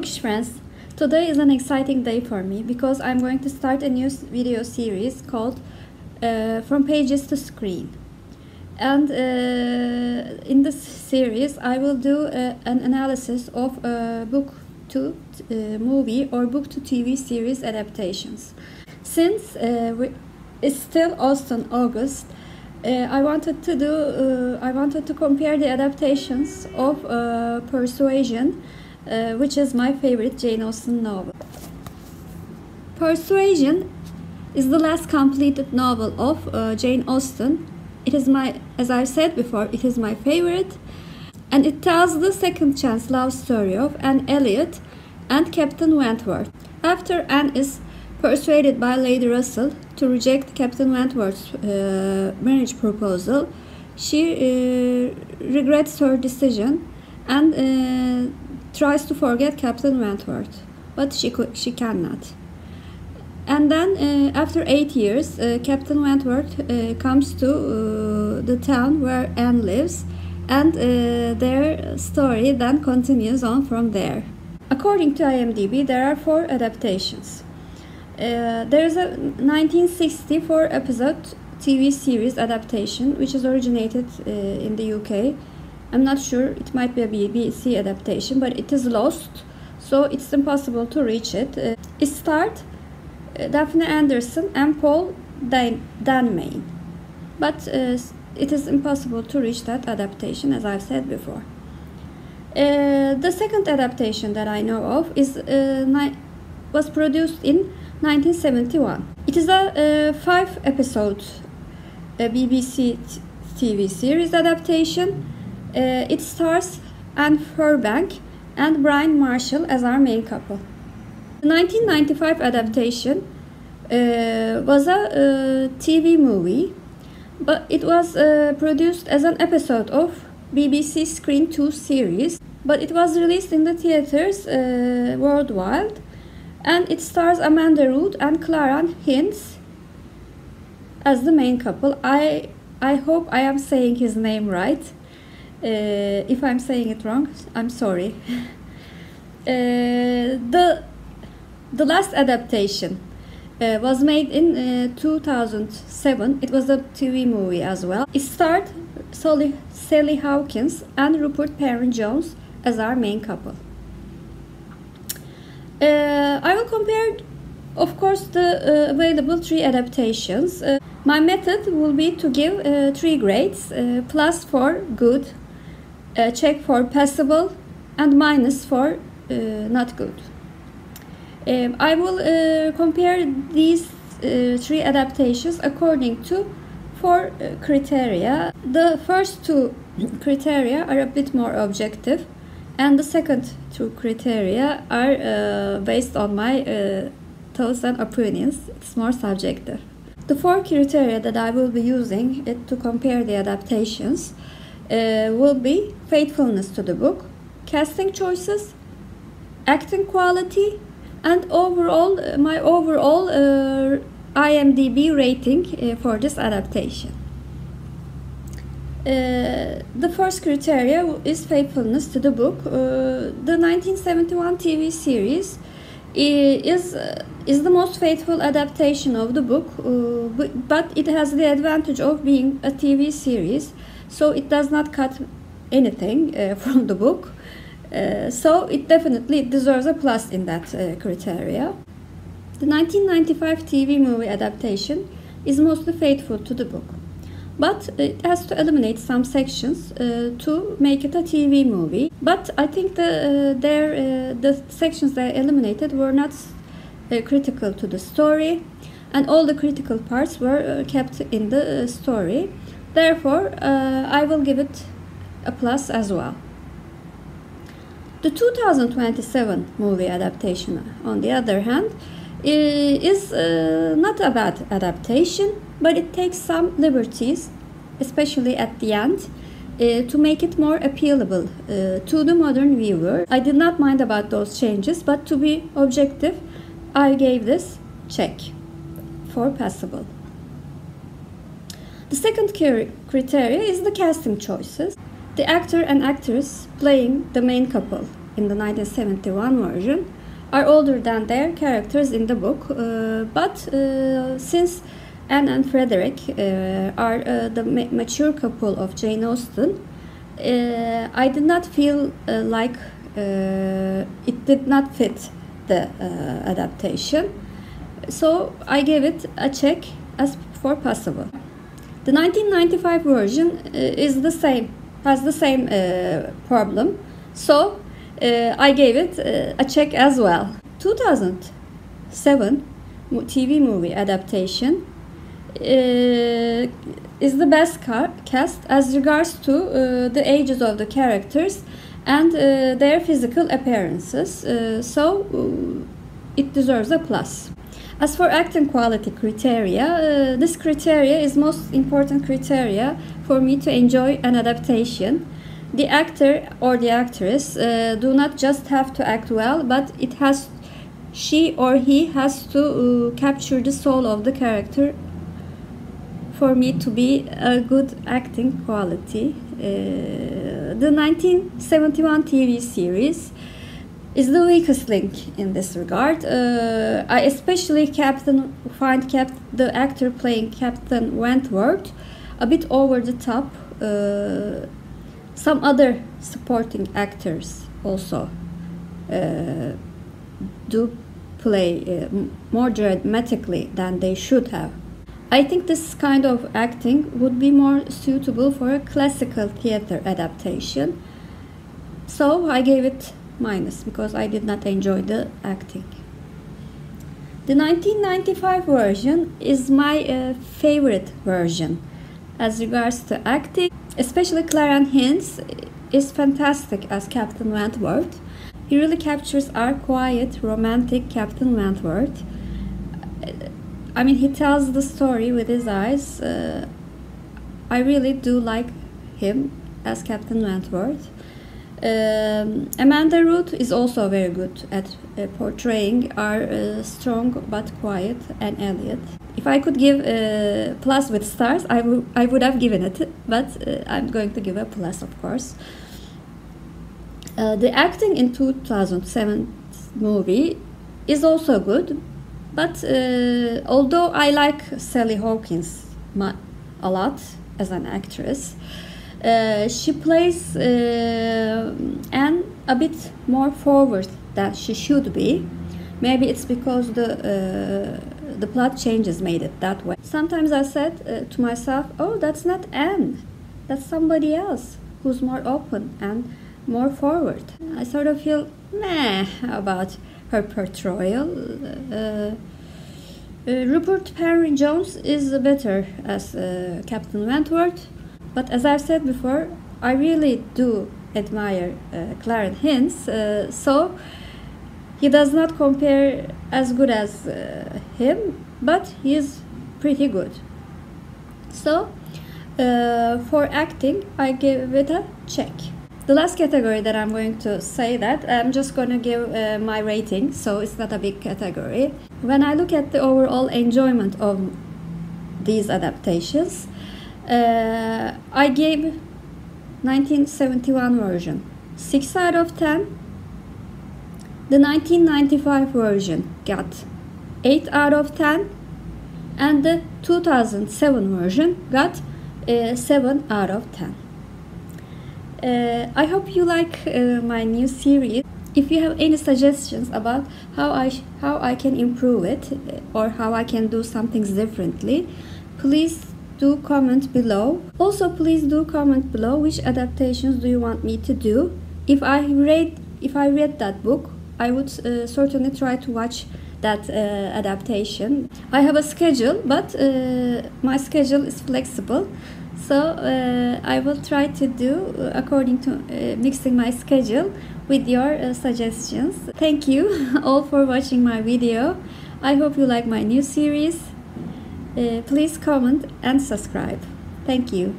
Bookish friends, today is an exciting day for me because I'm going to start a new video series called From Pages to Screen. And in this series I will do an analysis of book to movie or book to TV series adaptations. Since it's still Austen August, I wanted to compare the adaptations of Persuasion, which is my favorite Jane Austen novel. Persuasion is the last completed novel of Jane Austen. It is as I've said before, it is my favorite, and it tells the second chance love story of Anne Elliot and Captain Wentworth. After Anne is persuaded by Lady Russell to reject Captain Wentworth's marriage proposal, she regrets her decision and tries to forget Captain Wentworth, but she cannot. And then after 8 years, Captain Wentworth comes to the town where Anne lives, and their story then continues on from there. According to IMDb, there are 4 adaptations. There is a 1964 episode TV series adaptation which is originated in the UK. I'm not sure, it might be a BBC adaptation, but it is lost, so it's impossible to reach it. It starred Daphne Anderson and Paul Denman, but it is impossible to reach that adaptation, as I've said before. The second adaptation that I know of was produced in 1971. It is a 5-episode BBC TV series adaptation. It stars Anne Furbank and Brian Marshall as our main couple. The 1995 adaptation was a TV movie, but it was produced as an episode of BBC Screen 2 series, but it was released in the theaters worldwide, and it stars Amanda Root and Clara Hinds as the main couple. I hope I am saying his name right. If I'm saying it wrong, I'm sorry. The last adaptation was made in 2007. It was a TV movie as well. It starred Sally Hawkins and Rupert Penry-Jones as our main couple. I will compare, of course, the available 3 adaptations. My method will be to give 3 grades, plus for good, check for passable, and minus for not good. I will compare these 3 adaptations according to 4 criteria. The first 2 criteria are a bit more objective, and the second 2 criteria are based on my thoughts and opinions. It's more subjective. The 4 criteria that I will be using to compare the adaptations will be faithfulness to the book, casting choices, acting quality, and my overall IMDb rating for this adaptation. The first criteria is faithfulness to the book. The 1971 TV series is the most faithful adaptation of the book, but it has the advantage of being a TV series, so it does not cut anything from the book. So it definitely deserves a plus in that criteria. The 1995 TV movie adaptation is mostly faithful to the book, but it has to eliminate some sections to make it a TV movie. But I think the sections they eliminated were not critical to the story, and all the critical parts were kept in the story. Therefore, I will give it a plus as well. The 2027 movie adaptation, on the other hand, is not a bad adaptation, but it takes some liberties, especially at the end, to make it more appealable to the modern viewer. I did not mind about those changes, but to be objective, I gave this check for passable. The second criteria is the casting choices. The actor and actress playing the main couple in the 1971 version are older than their characters in the book, but since Anne and Frederick are the mature couple of Jane Austen, I did not feel like it did not fit the adaptation, so I gave it a check as for possible. The 1995 version has the same problem, so I gave it a check as well. 2007 TV movie adaptation is the best cast as regards to the ages of the characters and their physical appearances, so it deserves a plus. As for acting quality criteria, this criteria is most important criteria for me to enjoy an adaptation. The actor or the actress do not just have to act well, but she or he has to capture the soul of the character for me to be a good acting quality. The 1971 TV series is the weakest link in this regard. I especially find the actor playing Captain Wentworth a bit over the top. Some other supporting actors also do play more dramatically than they should have. I think this kind of acting would be more suitable for a classical theater adaptation, so I gave it minus because I did not enjoy the acting. The 1995 version is my favorite version as regards to acting. Especially Clarence Hinds is fantastic as Captain Wentworth. He really captures our quiet, romantic Captain Wentworth. I mean, he tells the story with his eyes. I really do like him as Captain Wentworth. Amanda Root is also very good at portraying our strong but quiet Anne Elliot. If I could give a plus with stars, I would have given it, but I'm going to give a plus, of course. The acting in 2007 movie is also good, but although I like Sally Hawkins a lot as an actress, she plays Anne a bit more forward than she should be. Maybe it's because the plot changes made it that way. Sometimes I said to myself, oh, that's not Anne, that's somebody else who's more open and more forward. I sort of feel meh about her portrayal. Rupert Henry Jones is better as Captain Wentworth, but as I've said before, I really do admire Clarence Hinds, so he does not compare as good as him, but he is pretty good. So for acting, I give it a check. The last category that I'm going to say that I'm just going to give my rating, so it's not a big category. When I look at the overall enjoyment of these adaptations, I gave 1971 version 6 out of 10. The 1995 version got 8 out of 10, and the 2007 version got 7 out of 10. I hope you like my new series. If you have any suggestions about how I can improve it or how I can do some things differently, please do comment below. Also, please do comment below which adaptations do you want me to do. If I read that book, I would certainly try to watch that adaptation. I have a schedule, but my schedule is flexible, so I will try to do according to mixing my schedule with your suggestions. Thank you all for watching my video. I hope you like my new series. Please comment and subscribe. Thank you.